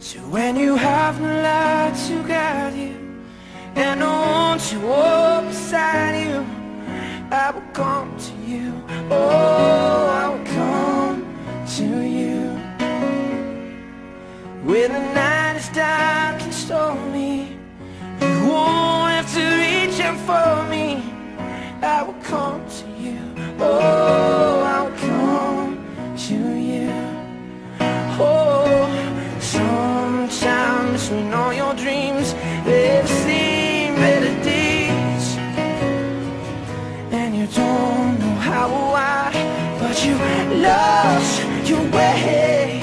So when you have no light to guide you, and no one to walk beside you, I will come to you. Oh, I will come to you. When the night is dark and stormy, you won't have to reach out for me. I will come to you. Oh, I will come to you. Oh, sometimes when all your dreams they've seen better days, and you don't know how or why, but you lost your way.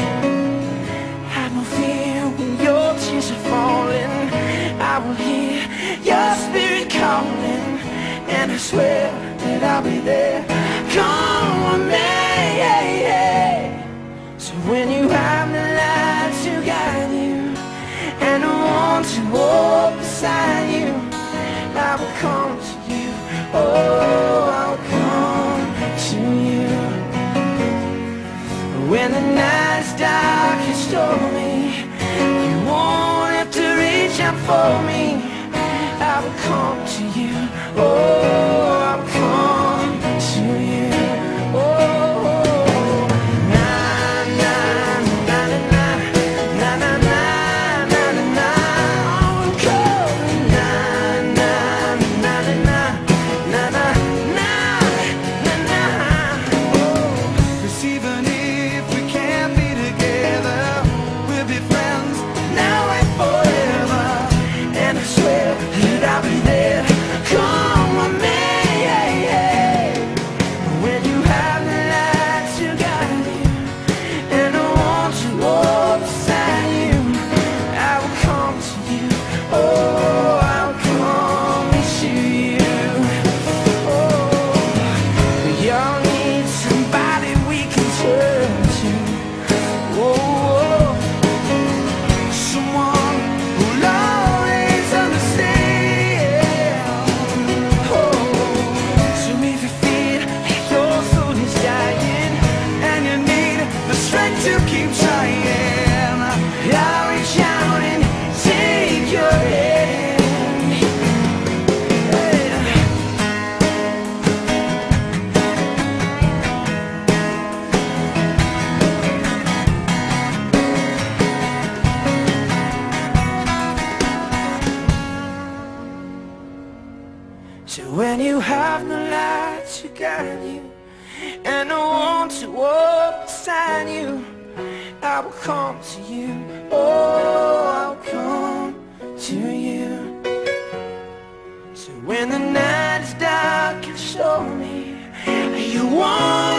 Have no fear when your tears are falling. I will hear your spirit calling, and I swear that I'll be there. Come on me. So when you have no light to guide you, and I want to walk beside you, I will come to you. Oh, I'll come to you. When the night's dark and stormy, you won't have to reach out for me. I will come to you. Oh, I'll come to you. Oh, na na na na na na na na na na na. I'll come na na na na na na na na na na. Oh, 'cause even if we can't be together, we'll be friends now and forever. And I swear that I'll be there. Come on me. When you have the light to guide you, and I want to walk beside you, I will come to you. Oh, I'll come to you. Oh, we all need somebody we can turn to. Oh, someone who'll always understand. Oh, so if you feel like your soul is dying, and you need the strength to keep trying, I'll reach out and take your hand. Yeah. So when you have no light to guide you, and I want to walk beside you, I will come to you. Oh, I'll come to you. So when the night is dark and stormy, you won't